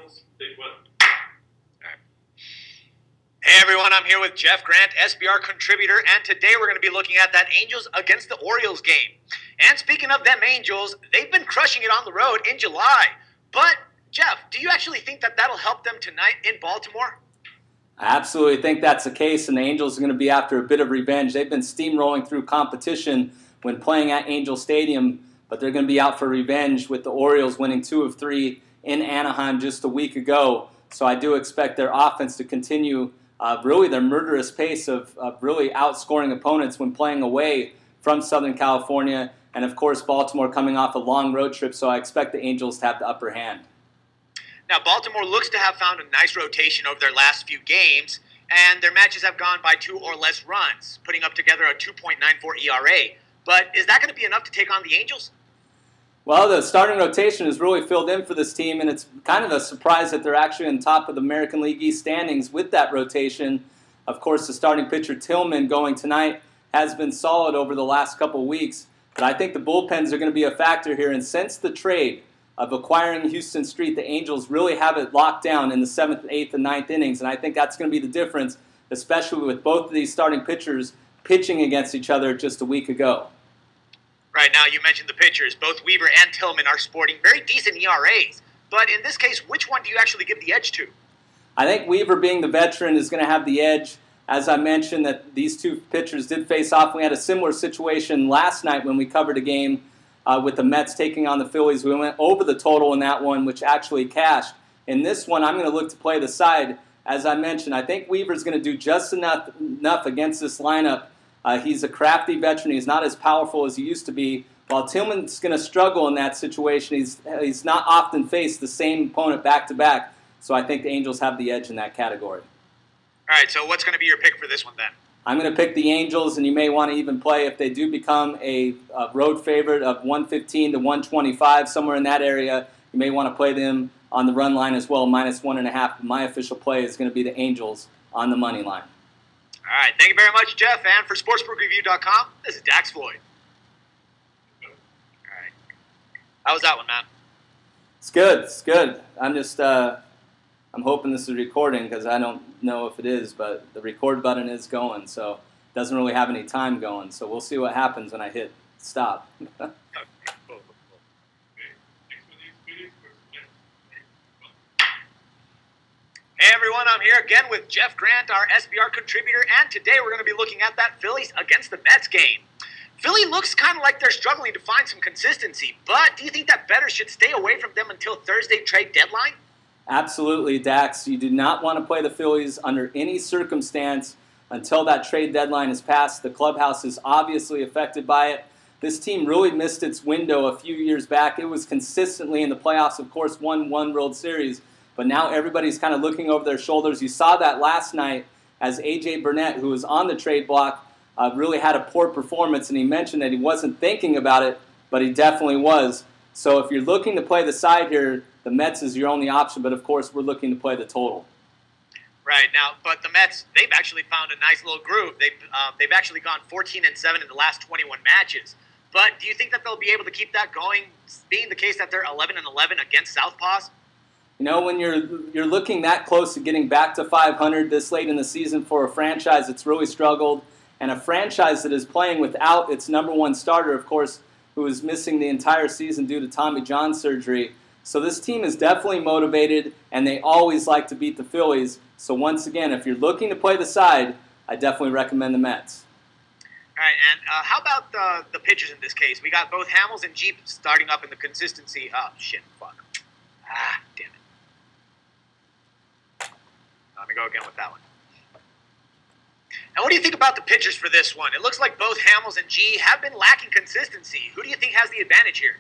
Angels, they win. Hey everyone, I'm here with Jeff Grant, SBR contributor, and today we're going to be looking at that Angels against the Orioles game. And speaking of them Angels, they've been crushing it on the road in July. But, Jeff, do you actually think that that'll help them tonight in Baltimore? I absolutely think that's the case, and the Angels are going to be after a bit of revenge. They've been steamrolling through competition when playing at Angel Stadium, but they're going to be out for revenge with the Orioles winning 2 of 3 in Anaheim just a week ago. So I do expect their offense to continue really their murderous pace of really outscoring opponents when playing away from Southern California. And, of course, Baltimore coming off a long road trip, so I expect the Angels to have the upper hand. Now, Baltimore looks to have found a nice rotation over their last few games, and their matches have gone by 2 or less runs, putting up together a 2.94 ERA. But is that going to be enough to take on the Angels? Well, the starting rotation is really filled in for this team, and it's kind of a surprise that they're actually on top of the American League East standings with that rotation. Of course, the starting pitcher Tillman going tonight has been solid over the last couple of weeks, but I think the bullpens are going to be a factor here, and since the trade of acquiring Houston Street, the Angels really have it locked down in the 7th, 8th, and 9th innings, and I think that's going to be the difference, especially with both of these starting pitchers pitching against each other just a week ago. Right, now you mentioned the pitchers. Both Weaver and Tillman are sporting very decent ERAs. But in this case, which one do you actually give the edge to? I think Weaver, being the veteran, is going to have the edge. As I mentioned, that these two pitchers did face off. We had a similar situation last night when we covered a game with the Mets taking on the Phillies. We went over the total in that one, which actually cashed. In this one, I'm going to look to play the side. As I mentioned, I think Weaver's going to do just enough against this lineup. He's a crafty veteran. He's not as powerful as he used to be. While Tillman's going to struggle in that situation, he's not often faced the same opponent back-to-back. So I think the Angels have the edge in that category. All right, so what's going to be your pick for this one then? I'm going to pick the Angels, and you may want to even play if they do become a road favorite of 115 to 125, somewhere in that area. You may want to play them on the run line as well, -1.5. My official play is going to be the Angels on the money line. All right, thank you very much, Jeff. And for SportsbookReview.com, this is Dax Floyd. All right. How was that one, man? It's good. It's good. I'm just I'm hoping this is recording because I don't know if it is, but the record button is going, so it doesn't really have any time going. So we'll see what happens when I hit stop. Hey everyone, I'm here again with Jeff Grant, our SBR contributor, and today we're going to be looking at that Phillies against the Mets game. Philly looks kind of like they're struggling to find some consistency, but do you think that bettors should stay away from them until Thursday trade deadline? Absolutely, Dax. You do not want to play the Phillies under any circumstance until that trade deadline is passed. The clubhouse is obviously affected by it. This team really missed its window a few years back. It was consistently in the playoffs, of course, won one World Series. But now everybody's kind of looking over their shoulders. You saw that last night as A.J. Burnett, who was on the trade block, really had a poor performance. And he mentioned that he wasn't thinking about it, but he definitely was. So if you're looking to play the side here, the Mets is your only option. But, of course, we're looking to play the total. Right. Now, but the Mets, they've actually found a nice little groove. They've actually gone 14-7 in the last 21 matches. But do you think that they'll be able to keep that going, being the case that they're 11-11 against Southpaws? You know, when you're looking that close to getting back to 500 this late in the season for a franchise that's really struggled, and a franchise that is playing without its number one starter, of course, who is missing the entire season due to Tommy John surgery. So this team is definitely motivated, and they always like to beat the Phillies. So once again, if you're looking to play the side, I definitely recommend the Mets. All right, and how about the pitchers in this case? We got both Hamels and Jeep starting up in the consistency. Oh, shit, fuck. Damn it. Let me go again with that one. And what do you think about the pitchers for this one? It looks like both Hamels and G have been lacking consistency. Who do you think has the advantage here?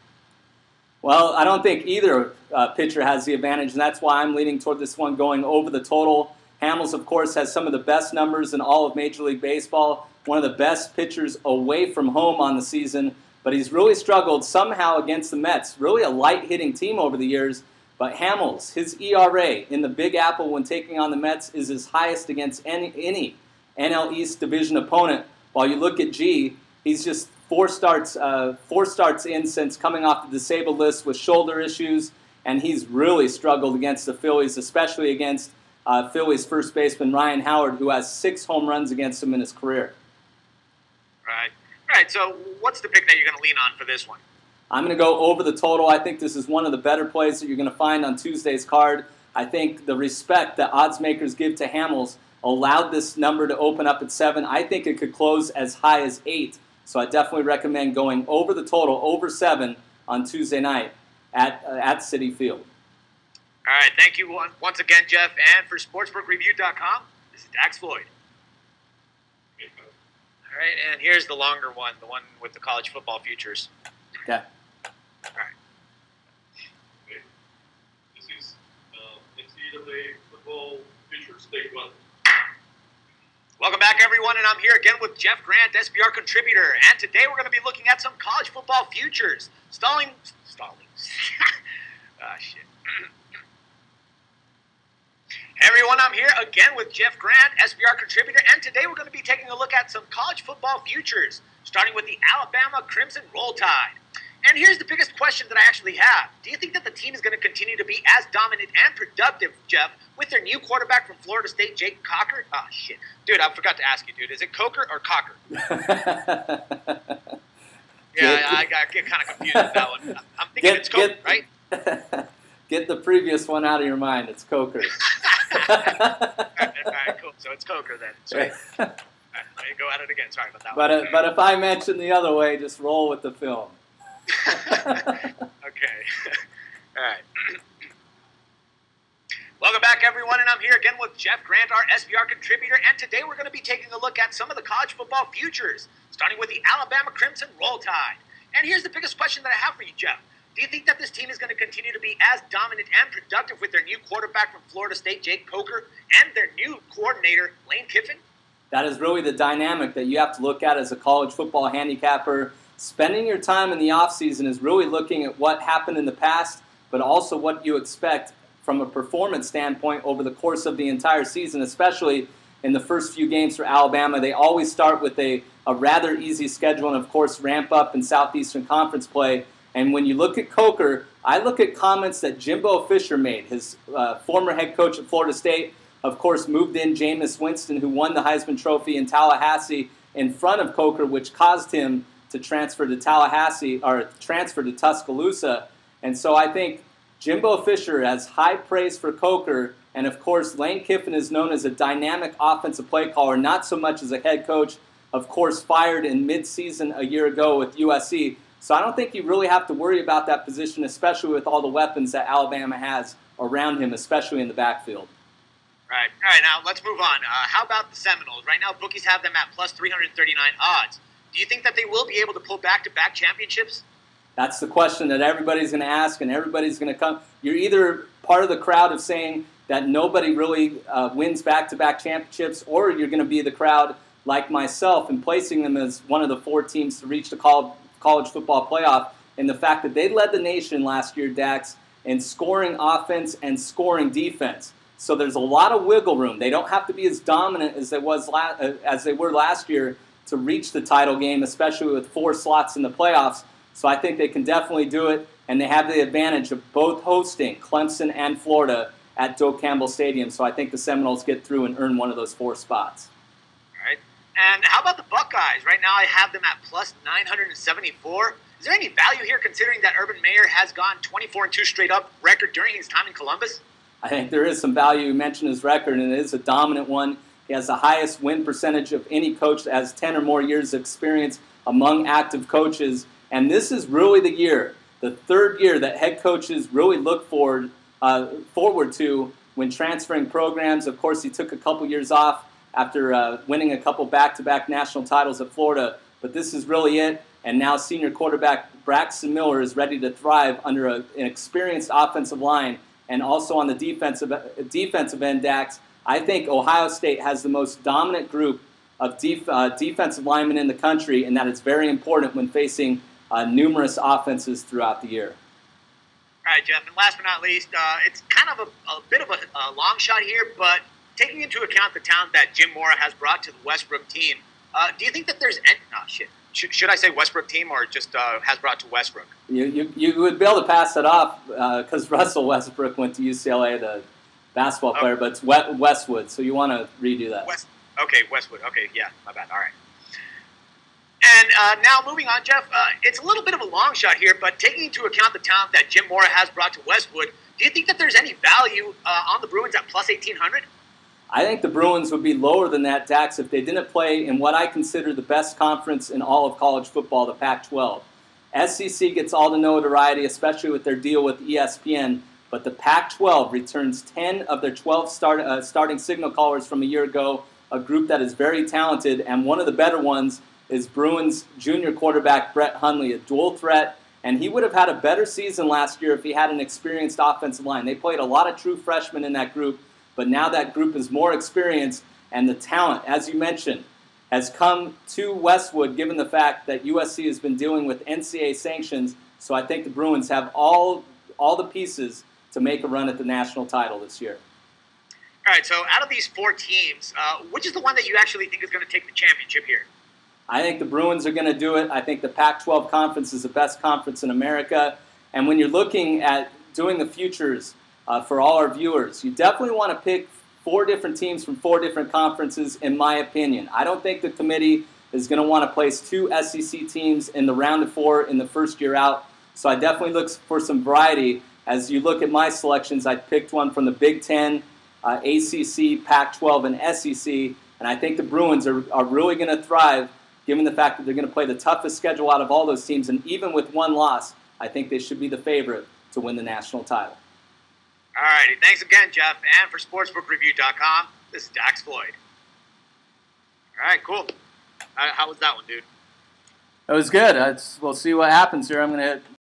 Well, I don't think either pitcher has the advantage, and that's why I'm leaning toward this one going over the total. Hamels, of course, has some of the best numbers in all of Major League Baseball, one of the best pitchers away from home on the season, but he's really struggled somehow against the Mets. Really a light-hitting team over the years. But Hamels, his ERA in the Big Apple when taking on the Mets is his highest against any NL East division opponent. While you look at G, he's just four starts in since coming off the disabled list with shoulder issues. and he's really struggled against the Phillies, especially against Phillies first baseman Ryan Howard, who has 6 home runs against him in his career. Right. All right, so what's the pick that you're going to lean on for this one? I'm going to go over the total. I think this is one of the better plays that you're going to find on Tuesday's card. I think the respect that odds makers give to Hamels allowed this number to open up at 7. I think it could close as high as 8. So I definitely recommend going over the total, over 7 on Tuesday night at Citi Field. All right, thank you once again, Jeff. And for SportsbookReview.com, this is Dax Floyd. All right, and here's the longer one, the one with the college football futures. Okay. All right. This is NCAA football futures state 1. Welcome back, everyone, and I'm here again with Jeff Grant, SBR contributor. And today we're going to be looking at some college football futures. Stalling. Ah, shit. Hey everyone, I'm here again with Jeff Grant, SBR contributor, and today we're going to be taking a look at some college football futures, starting with the Alabama Crimson Roll Tide. And here's the biggest question that I actually have. Do you think that the team is going to continue to be as dominant and productive, Jeff, with their new quarterback from Florida State, Jake Cocker? Oh, shit. Dude, I forgot to ask you, dude. Is it Coker or Cocker? Yeah, I get kind of confused with that one. I'm thinking it's Coker, right? Get the previous one out of your mind. It's Coker. All right, cool. So it's Coker then. Sweet. All right, let me go at it again. Sorry about that one. But if I mention the other way, just roll with the film. Okay. All right. Welcome back, everyone, and I'm here again with Jeff Grant, our SBR contributor, and today we're going to be taking a look at some of the college football futures, starting with the Alabama Crimson Roll Tide. And here's the biggest question that I have for you, Jeff. Do you think that this team is going to continue to be as dominant and productive with their new quarterback from Florida State, Jake Coker, and their new coordinator, Lane Kiffin? That is really the dynamic that you have to look at as a college football handicapper. Spending your time in the offseason is really looking at what happened in the past, but also what you expect from a performance standpoint over the course of the entire season, especially in the first few games for Alabama. They always start with a rather easy schedule and, of course, ramp up in Southeastern Conference play. And when you look at Coker, I look at comments that Jimbo Fisher made, his former head coach at Florida State, of course, moved in Jameis Winston, who won the Heisman Trophy in Tallahassee in front of Coker, which caused him to transfer to Tuscaloosa. And so I think Jimbo Fisher has high praise for Coker, and of course Lane Kiffin is known as a dynamic offensive play caller, not so much as a head coach, of course fired in mid-season a year ago with USC. So I don't think you really have to worry about that position, especially with all the weapons that Alabama has around him, especially in the backfield. Right. All right, now let's move on. How about the Seminoles? Right now, bookies have them at plus 339 odds. Do you think that they will be able to pull back-to-back championships? That's the question that everybody's going to ask, and everybody's going to come. You're either part of the crowd of saying that nobody really wins back-to-back championships, or you're going to be the crowd like myself and placing them as one of the 4 teams to reach the college football playoff, and the fact that they led the nation last year, Dax, in scoring offense and scoring defense. So there's a lot of wiggle room. They don't have to be as dominant as they were last year to reach the title game, especially with 4 slots in the playoffs. So I think they can definitely do it, and they have the advantage of both hosting Clemson and Florida at Doak Campbell Stadium. So I think the Seminoles get through and earn one of those 4 spots. All right. And how about the Buckeyes? Right now I have them at plus 974. Is there any value here considering that Urban Meyer has gone 24-2 straight up record during his time in Columbus? I think there is some value. You mentioned his record, and it is a dominant one. He has the highest win percentage of any coach that has 10 or more years of experience among active coaches. And this is really the year, the 3rd year that head coaches really look forward to when transferring programs. Of course, he took a couple years off after winning a couple back-to-back national titles at Florida. But this is really it. And now senior quarterback Braxton Miller is ready to thrive under an experienced offensive line. And also on the defensive end, Dax, I think Ohio State has the most dominant group of defensive linemen in the country, and that is very important when facing numerous offenses throughout the year. All right, Jeff, and last but not least, it's kind of a bit of a long shot here, but taking into account the talent that Jim Mora has brought to the Westbrook team, do you think that there's should I say Westbrook team or just has brought to Westbrook? You would be able to pass it off because Russell Westbrook went to UCLA, the basketball player, but it's Westwood, so you want to redo that. Okay, Westwood. Okay, yeah, my bad. All right. And now moving on, Jeff, it's a little bit of a long shot here, but taking into account the talent that Jim Mora has brought to Westwood, do you think that there's any value on the Bruins at plus 1,800? I think the Bruins would be lower than that, Dax, if they didn't play in what I consider the best conference in all of college football, the Pac-12. SEC gets all the notoriety, especially with their deal with ESPN, but the Pac-12 returns 10 of their 12 starting signal callers from a year ago, a group that is very talented, and one of the better ones is Bruins junior quarterback Brett Hundley, a dual threat, and he would have had a better season last year if he had an experienced offensive line. They played a lot of true freshmen in that group, but now that group is more experienced, and the talent, as you mentioned, has come to Westwood given the fact that USC has been dealing with NCAA sanctions. So I think the Bruins have all the pieces to make a run at the national title this year. All right, so out of these 4 teams, which is the one that you actually think is going to take the championship here? I think the Bruins are going to do it. I think the Pac-12 conference is the best conference in America. And when you're looking at doing the futures for all our viewers, you definitely want to pick 4 different teams from 4 different conferences, in my opinion. I don't think the committee is going to want to place 2 SEC teams in the round of 4 in the first year out. So I definitely look for some variety. As you look at my selections, I picked one from the Big Ten, ACC, Pac-12, and SEC. And I think the Bruins are really going to thrive given the fact that they're going to play the toughest schedule out of all those teams. And even with 1 loss, I think they should be the favorite to win the national title. All righty. Thanks again, Jeff. And for SportsbookReview.com, this is Dax Floyd. All right, cool. How was that one, dude? It was good. We'll see what happens here. I'm going to